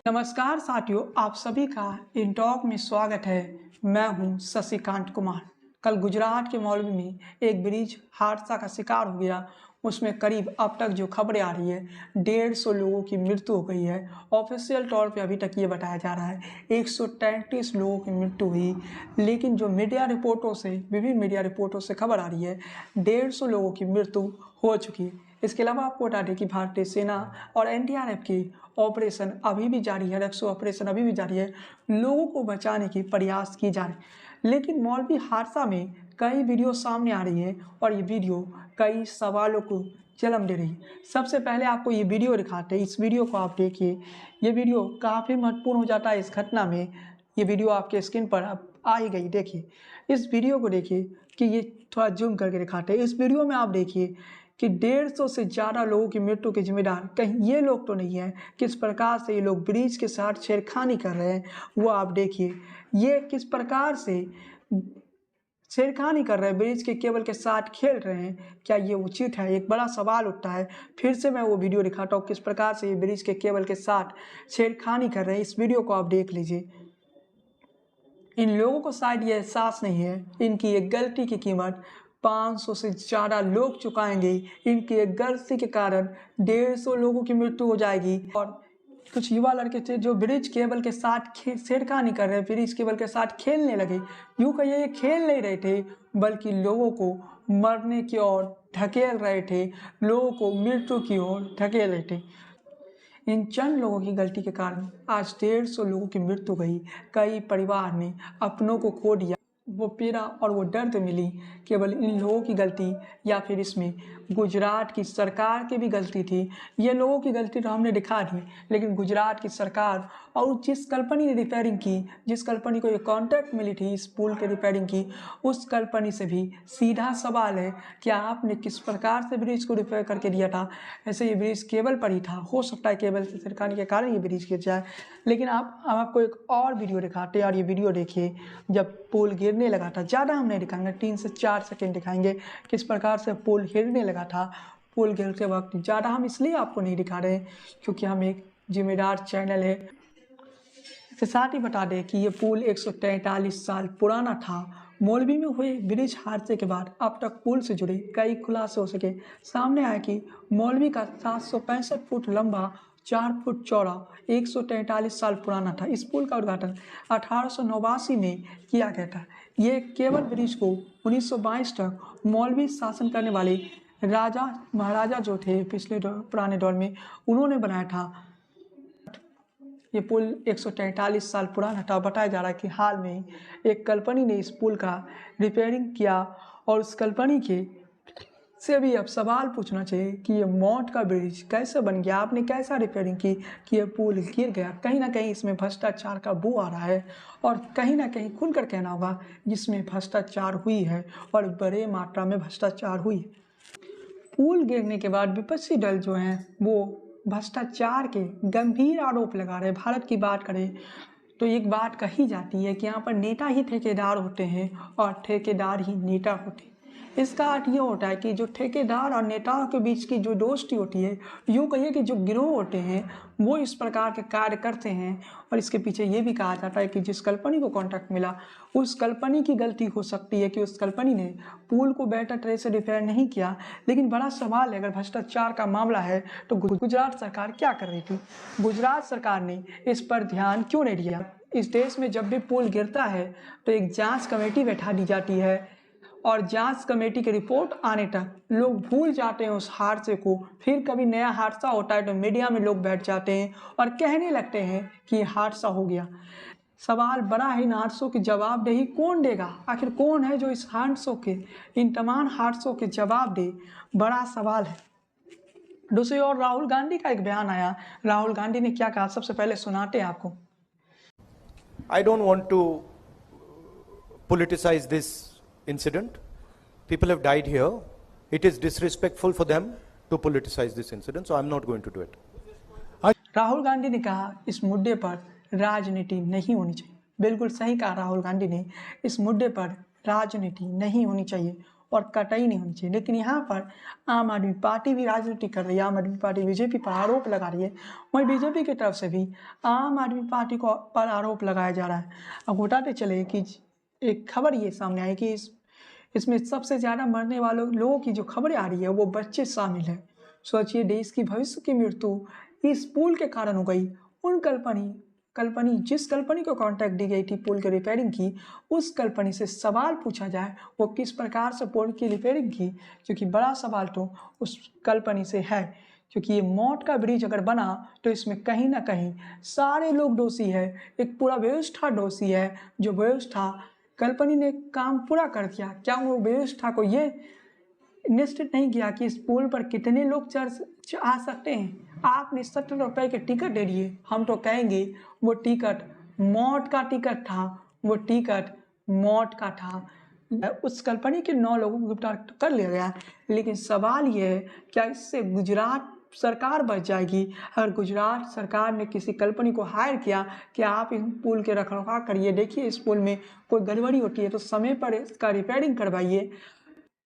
नमस्कार साथियों, आप सभी का इन टॉक में स्वागत है। मैं हूं शशिकांत कुमार। कल गुजरात के मौलवी में एक ब्रिज हादसा का शिकार हो गया। उसमें करीब अब तक जो खबरें आ रही है 150 लोगों की मृत्यु हो गई है। ऑफिशियल तौर पे अभी तक ये बताया जा रहा है 133 लोगों की मृत्यु हुई, लेकिन जो विभिन्न मीडिया रिपोर्टों से खबर आ रही है 150 लोगों की मृत्यु हो चुकी है। इसके अलावा आपको बता दें कि भारतीय सेना और एनडीआरएफ की ऑपरेशन अभी भी जारी है, रेस्क्यू ऑपरेशन अभी भी जारी है। लोगों को बचाने की प्रयास की जा रही है, लेकिन मौलवी हादसा में कई वीडियो सामने आ रही है और ये वीडियो कई सवालों को जन्म दे रही है। सबसे पहले आपको ये वीडियो दिखाते हैं, इस वीडियो को आप देखिए। ये वीडियो काफ़ी महत्वपूर्ण हो जाता है इस घटना में। ये वीडियो आपके स्क्रीन पर अब आ ही गई, देखिए इस वीडियो को। देखिए कि ये थोड़ा जूम करके दिखाते हैं। इस वीडियो में आप देखिए कि 150 से ज़्यादा लोगों की मृत्यु के जिम्मेदार कहीं ये लोग तो नहीं हैं। किस प्रकार से ये लोग ब्रिज के साथ छेड़खानी कर रहे हैं वो आप देखिए। ये किस प्रकार से छेड़खानी कर रहे हैं, ब्रिज के केबल के साथ खेल रहे हैं। क्या ये उचित है? एक बड़ा सवाल उठता है। फिर से मैं वो वीडियो दिखाता हूँ किस प्रकार से ये ब्रिज के केबल के साथ छेड़खानी कर रहे हैं। इस वीडियो को आप देख लीजिए। इन लोगों को शायद ये एहसास नहीं है इनकी एक गलती की कीमत 500 से ज़्यादा लोग चुकाएंगे। इनकी एक गलती के कारण 150 लोगों की मृत्यु हो जाएगी। और कुछ युवा लड़के थे जो ब्रिज केबल के साथ छेड़खानी कर रहे, ब्रिज केबल के साथ खेलने लगे। यूँ कहिए ये खेल नहीं रहे थे, बल्कि लोगों को मरने की ओर ढकेल रहे थे, लोगों को मृत्यु की ओर ढकेल रहे थे। इन चंद लोगों की गलती के कारण आज 150 लोगों की मृत्यु हुई। कई परिवार ने अपनों को खो दिया। वो पीड़ा और वो दर्द मिली केवल इन लोगों की गलती, या फिर इसमें गुजरात की सरकार की भी गलती थी। ये लोगों की गलती तो हमने दिखा दी, लेकिन गुजरात की सरकार और जिस कंपनी ने रिपेयरिंग की, जिस कंपनी को ये कॉन्ट्रैक्ट मिली थी इस पुल के रिपेयरिंग की, उस कंपनी से भी सीधा सवाल है कि आपने किस प्रकार से ब्रिज को रिपेयर करके दिया था। ऐसे ये ब्रिज केबल पर ही था, हो सकता है केबल से छेड़खानी के कारण ये ब्रिज गिर जाए। लेकिन हम आपको एक और वीडियो दिखाते हैं, और ये वीडियो देखिए जब पुल गिरने लगा था। ज़्यादा हम नहीं दिखाएंगे, 3 से 4 सेकेंड दिखाएंगे किस प्रकार से पुल गिरने लगा था। पुल गिरते वक्त ज़्यादा हम इसलिए आपको नहीं दिखा रहे हैं क्योंकि हम एक जिम्मेदार चैनल है। इसके साथ ही बता दें कि ये पुल 143 साल पुराना था। मौलवी में हुए ब्रिज हादसे के बाद अब तक पुल से जुड़े कई खुलासे हो सके। सामने आया कि मौलवी का 765 फुट लंबा, 4 फुट चौड़ा, 143 साल पुराना था। इस पुल का उद्घाटन 1889 में किया गया था। ये केबल ब्रिज को 1922 तक मौलवी शासन करने वाले राजा महाराजा जो थे पुराने दौर में, उन्होंने बनाया था। ये पुल 143 साल पुराना था। बताया जा रहा है कि हाल में एक कंपनी ने इस पुल का रिपेयरिंग किया, और उस कंपनी के से भी अब सवाल पूछना चाहिए कि ये मौत का ब्रिज कैसे बन गया, आपने कैसा रिपेयरिंग की कि ये पुल गिर गया। कहीं ना कहीं इसमें भ्रष्टाचार का बू आ रहा है, और कहीं ना कहीं खुलकर कहना होगा जिसमें भ्रष्टाचार हुई है, और बड़े मात्रा में भ्रष्टाचार हुई है। पुल गिरने के बाद विपक्षी दल जो हैं वो भ्रष्टाचार के गंभीर आरोप लगा रहे। भारत की बात करें तो एक बात कही जाती है कि यहाँ पर नेता ही ठेकेदार होते हैं और ठेकेदार ही नेता होते हैं। इसका अर्थ ये होता है कि जो ठेकेदार और नेताओं के बीच की जो दोस्ती होती है, यूँ कहिए कि जो गिरोह होते हैं वो इस प्रकार के कार्य करते हैं। और इसके पीछे ये भी कहा जाता है कि जिस कंपनी को कॉन्ट्रैक्ट मिला उस कंपनी की गलती हो सकती है कि उस कंपनी ने पुल को बेहतर तरह से रिपेयर नहीं किया। लेकिन बड़ा सवाल है, अगर भ्रष्टाचार का मामला है तो गुजरात सरकार क्या कर रही थी? गुजरात सरकार ने इस पर ध्यान क्यों नहीं दिया? इस देश में जब भी पुल गिरता है तो एक जांच कमेटी बैठा दी जाती है, और जांच कमेटी की रिपोर्ट आने तक लोग भूल जाते हैं उस हादसे को। फिर कभी नया हादसा होता है तो मीडिया में लोग बैठ जाते हैं और कहने लगते हैं कि हादसा हो गया। सवाल बड़ा है, इन हादसों की जवाबदेही कौन देगा? आखिर कौन है जो इस हादसों के, इन तमाम हादसों के जवाब दे? बड़ा सवाल है। दूसरी ओर राहुल गांधी का एक बयान आया। राहुल गांधी ने क्या कहा, सबसे पहले सुनाते हैं आपको। I don't want to politicize this incident. People have died here. It is disrespectful for them to politicize this incident, so I'm not going to do it. Rahul Gandhi ने कहा इस मुद्दे पर राजनीति नहीं होनी चाहिए। बिल्कुल सही कहा राहुल गांधी ने, इस मुद्दे पर राजनीति नहीं होनी चाहिए। और कतई नहीं होनी चाहिए। लेकिन यहाँ पर आम आदमी पार्टी भी राजनीति कर रही है, आम आदमी पार्टी बीजेपी पर आरोप लगा रही है, वहीं बीजेपी की तरफ से भी आम आदमी पार्टी को पर आरोप लगाया जा रहा है। अब बताते चले कि एक खबर ये सामने आई कि इसमें सबसे ज़्यादा मरने वालों लोगों की जो खबरें आ रही है वो बच्चे शामिल हैं। सोचिए, देश की भविष्य की मृत्यु इस पुल के कारण हो गई। उन जिस कंपनी को कॉन्ट्रैक्ट दी गई थी पुल की रिपेयरिंग की, उस कंपनी से सवाल पूछा जाए वो किस प्रकार से पुल की रिपेयरिंग की, क्योंकि बड़ा सवाल तो उस कंपनी से है। क्योंकि ये मौत का ब्रिज अगर बना तो इसमें कहीं ना कहीं सारे लोग दोषी है, एक पूरा व्यवस्था दोषी है। जो व्यवस्था कंपनी ने काम पूरा कर दिया, क्या वो व्यवस्था को ये निश्चित नहीं किया कि इस पुल पर कितने लोग आ सकते हैं। आपने 70 रुपए के टिकट दे दिए, हम तो कहेंगे वो टिकट मौत का टिकट था, वो टिकट मौत का था। उस कंपनी के 9 लोगों को गिरफ्तार कर लिया गया। लेकिन सवाल ये है, क्या इससे गुजरात सरकार बच जाएगी? अगर गुजरात सरकार ने किसी कंपनी को हायर किया कि आप इस पुल के रखरखाव करिए, देखिए इस पुल में कोई गड़बड़ी होती है तो समय पर इसका रिपेयरिंग करवाइए,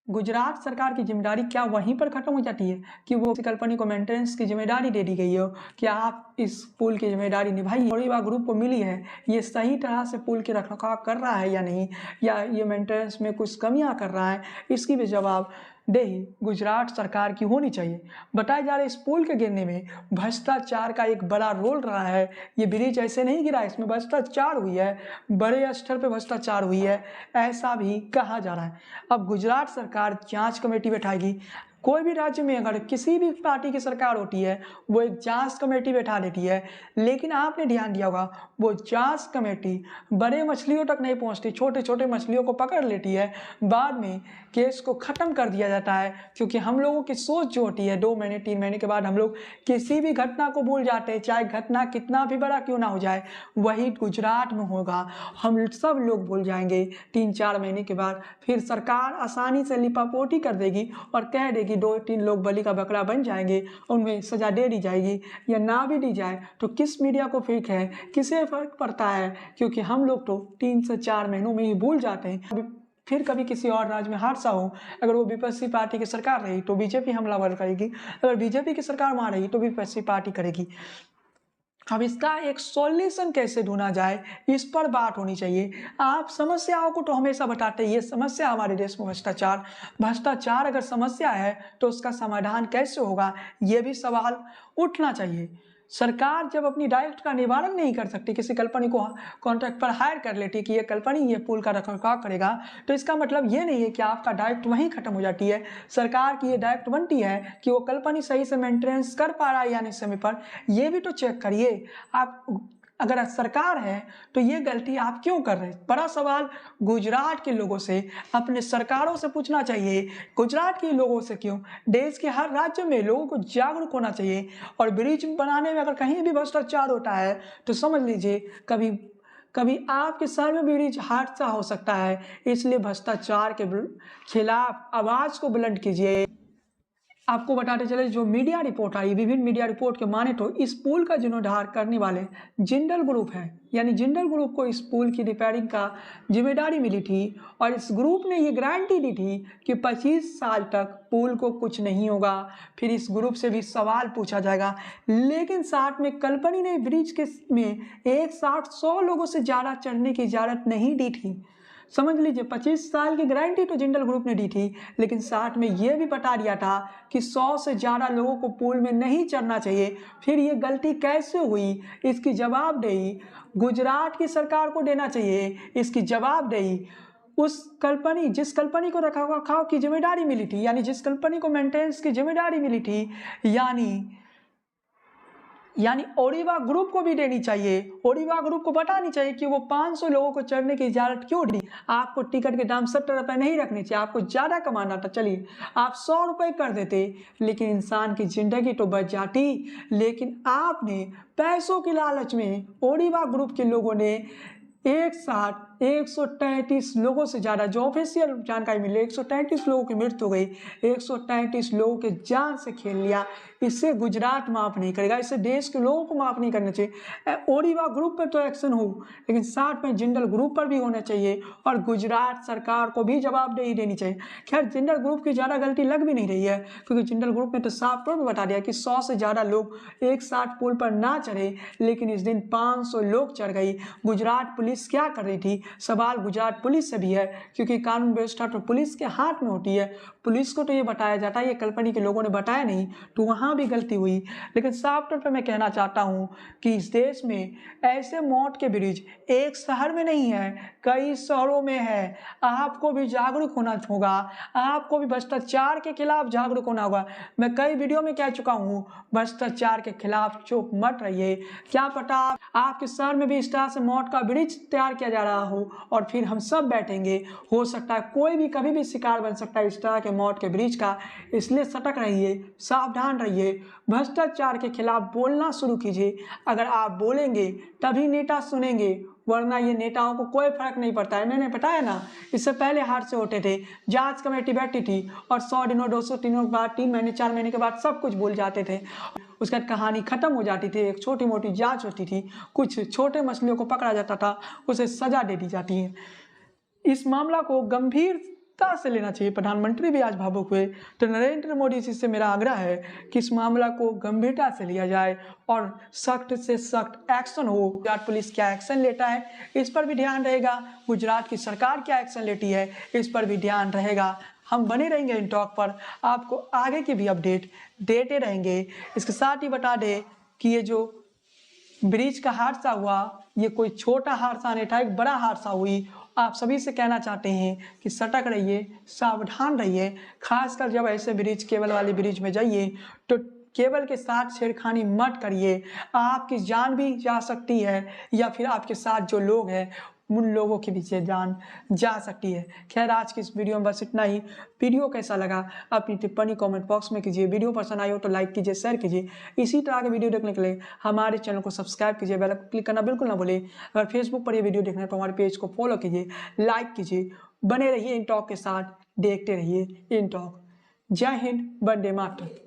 गुजरात सरकार की जिम्मेदारी क्या वहीं पर खत्म हो जाती है कि वो किसी कंपनी को मेंटेनेंस की जिम्मेदारी दे दी गई हो कि आप इस पुल की जिम्मेदारी निभाइए? ओडिवा ग्रुप को मिली है, ये सही तरह से पुल के रखरखाव कर रहा है या नहीं, या ये मेंटेनेंस में कुछ कमियां कर रहा है, इसकी भी जवाब देही गुजरात सरकार की होनी चाहिए। बताया जा रहा है इस पुल के गिरने में भ्रष्टाचार का एक बड़ा रोल रहा है। ये ब्रिज ऐसे नहीं गिरा, इसमें भ्रष्टाचार हुई है, बड़े स्तर पे भ्रष्टाचार हुई है, ऐसा भी कहा जा रहा है। अब गुजरात सरकार जांच कमेटी बैठाएगी। कोई भी राज्य में अगर किसी भी पार्टी की सरकार होती है वो एक जांच कमेटी बैठा देती है, लेकिन आपने ध्यान दिया होगा वो जांच कमेटी बड़े मछलियों तक नहीं पहुंचती, छोटे छोटे मछलियों को पकड़ लेती है, बाद में केस को ख़त्म कर दिया जाता है। क्योंकि हम लोगों की सोच जो होती है 2 महीने 3 महीने के बाद हम लोग किसी भी घटना को भूल जाते हैं, चाहे घटना कितना भी बड़ा क्यों ना हो जाए। वही गुजरात में होगा, हम सब लोग भूल जाएंगे 3-4 महीने के बाद। फिर सरकार आसानी से लिपापोती कर देगी और कह देगी 2-3 लोग बलि का बकरा बन जाएंगे, उनमें सजा दे दी जाएगी या ना भी दी जाए तो किस मीडिया को फिक्र है, किसे फर्क पड़ता है? क्योंकि हम लोग तो 3 से 4 महीनों में ही भूल जाते हैं। फिर कभी किसी और राज्य में हादसा हो, अगर वो विपक्षी पार्टी की सरकार रही तो बीजेपी हमलावर करेगी, अगर बीजेपी की सरकार वहाँ रही तो विपक्षी पार्टी करेगी। अब इसका एक सॉल्यूशन कैसे ढूंढा जाए, इस पर बात होनी चाहिए। आप समस्याओं को तो हमेशा बताते हैं, ये समस्या हमारे देश में भ्रष्टाचार अगर समस्या है तो उसका समाधान कैसे होगा, ये भी सवाल उठना चाहिए। सरकार जब अपनी डायरेक्ट का निवारण नहीं कर सकती, किसी कंपनी को कॉन्ट्रैक्ट पर हायर कर लेती कि ये कंपनी ये पुल का रखरखाव करेगा, तो इसका मतलब ये नहीं है कि आपका डायरेक्ट वहीं खत्म हो जाती है। सरकार की ये डायरेक्ट बनती है कि वो कंपनी सही से मेंटेनेंस कर पा रहा है या नहीं समय पर, ये भी तो चेक करिए। आप अगर सरकार है तो ये गलती आप क्यों कर रहे हैं? बड़ा सवाल गुजरात के लोगों से, अपने सरकारों से पूछना चाहिए। गुजरात के लोगों से क्यों, देश के हर राज्य में लोगों को जागरूक होना चाहिए। और ब्रिज बनाने में अगर कहीं भी भ्रष्टाचार होता है तो समझ लीजिए कभी आपके शहर में ब्रिज हादसा हो सकता है। इसलिए भ्रष्टाचार के खिलाफ आवाज को बुलंद कीजिए। आपको बताते चले, जो मीडिया रिपोर्ट आई, विभिन्न मीडिया रिपोर्ट के माने तो इस पुल का जीर्णोद्धार करने वाले जिंदल ग्रुप है, यानी जिंदल ग्रुप को इस पुल की रिपेयरिंग का जिम्मेदारी मिली थी और इस ग्रुप ने ये गारंटी दी थी कि 25 साल तक पुल को कुछ नहीं होगा। फिर इस ग्रुप से भी सवाल पूछा जाएगा, लेकिन साथ में कंपनी ने ब्रिज के में एक साथ 100 लोगों से ज़्यादा चढ़ने की इजाज़त नहीं दी थी। समझ लीजिए 25 साल की गारंटी तो जिंदल ग्रुप ने दी थी, लेकिन साथ में ये भी बता दिया था कि 100 से ज़्यादा लोगों को पुल में नहीं चढ़ना चाहिए। फिर ये गलती कैसे हुई, इसकी जवाबदेही गुजरात की सरकार को देना चाहिए। इसकी जवाबदेही जिस कंपनी को रखरखाव की जिम्मेदारी मिली थी, यानी जिस कंपनी को मेंटेनेंस की जिम्मेदारी मिली थी, यानी ओडिवा ग्रुप को भी देनी चाहिए। ओडिवा ग्रुप को बतानी चाहिए कि वो 500 लोगों को चढ़ने की इजाजत क्यों दी। आपको टिकट के दाम 70 रुपये नहीं रखने चाहिए, आपको ज़्यादा कमाना था, चलिए आप 100 रुपये कर देते, लेकिन इंसान की ज़िंदगी तो बच जाती। लेकिन आपने पैसों की लालच में ओडिवा ग्रुप के लोगों ने एक साथ 133 लोगों से ज़्यादा, जो ऑफिशियल जानकारी मिली, 133 लोगों की मृत्यु हो गई, 133 लोगों के जान से खेल लिया। इससे गुजरात माफ़ नहीं करेगा, इससे देश के लोगों को माफ़ नहीं करना चाहिए। ओडिवा ग्रुप पर तो एक्शन हो, लेकिन साथ में जिंदल ग्रुप पर भी होना चाहिए और गुजरात सरकार को भी जवाबदेही देनी चाहिए। खैर, जिंदल ग्रुप की ज़्यादा गलती लग भी नहीं रही है, क्योंकि जिंदल ग्रुप ने तो साफ तौर पर बता दिया कि 100 से ज़्यादा लोग एक साथ पुल पर ना चढ़े, लेकिन इस दिन 500 लोग चढ़ गई। गुजरात पुलिस क्या कर रही थी? सवाल गुजरात पुलिस से भी है, क्योंकि कानून व्यवस्था तो पुलिस के हाथ में होती है। पुलिस को तो ये बताया जाता है, ये कल्पनी के लोगों ने बताया नहीं, तो वहाँ भी गलती हुई। लेकिन साफ तौर पर मैं कहना चाहता हूँ कि इस देश में ऐसे मौत के ब्रिज एक शहर में नहीं है, कई शहरों में है। आपको भी जागरूक होना होगा, आपको भी भ्रष्टाचार के खिलाफ जागरूक होना होगा। मैं कई वीडियो में कह चुका हूँ, भ्रष्टाचार के खिलाफ चुप मत रहिए। क्या पता आपके शहर में भी इस तरह से मौत का ब्रिज तैयार किया जा रहा हो और फिर हम सब बैठेंगे। हो सकता है कोई भी कभी भी शिकार बन सकता है इस तरह के मौत के ब्रिज का। इसलिए सतर्क रहिए, सावधान रहिए, भ्रष्टाचार के खिलाफ बोलना शुरू कीजिए। अगर आप बोलेंगे तभी नेता सुनेंगे, वरना ये नेताओं को कोई फर्क नहीं पड़ता है। मैंने बताया ना, इससे पहले हादसे होते थे, जांच कमेटी बैठी थी और 100 दिनों 200 दिनों के बाद, 3 महीने 4 महीने के बाद सब कुछ भूल जाते थे। उसके बाद कहानी खत्म हो जाती थी, एक छोटी मोटी जांच होती थी, कुछ छोटे मछलियों को पकड़ा जाता था, उसे सजा दे दी जाती है। इस मामला को गंभीरता से लेना चाहिए। प्रधानमंत्री भी आज भावुक हुए, तो नरेंद्र मोदी जी से मेरा आग्रह है कि इस मामला को गंभीरता से लिया जाए और सख्त से सख्त एक्शन हो। गुजरात पुलिस क्या एक्शन लेता है इस पर भी ध्यान रहेगा, गुजरात की सरकार क्या एक्शन लेती है इस पर भी ध्यान रहेगा। हम बने रहेंगे इन टॉक पर, आपको आगे की भी अपडेट देते रहेंगे। इसके साथ ही बता दें कि ये जो ब्रिज का हादसा हुआ, ये कोई छोटा हादसा नहीं था, एक बड़ा हादसा हुई। आप सभी से कहना चाहते हैं कि सतर्क रहिए, सावधान रहिए। खासकर जब ऐसे ब्रिज, केबल वाले ब्रिज में जाइए तो केबल के साथ छेड़खानी मत करिए। आपकी जान भी जा सकती है या फिर आपके साथ जो लोग हैं उन लोगों की भी जान जा सकती है। खैर, आज की इस वीडियो में बस इतना ही। वीडियो कैसा लगा अपनी टिप्पणी कमेंट बॉक्स में कीजिए। वीडियो पसंद आई हो तो लाइक कीजिए, शेयर कीजिए। इसी तरह के वीडियो देखने के लिए हमारे चैनल को सब्सक्राइब कीजिए, बेल आइकन क्लिक करना बिल्कुल ना भूलें। अगर फेसबुक पर ये वीडियो देखना है तो हमारे पेज को फॉलो कीजिए, लाइक कीजिए। बने रहिए इन टॉक के साथ, देखते रहिए इन टॉक। जय हिंद, वंदे मातरम।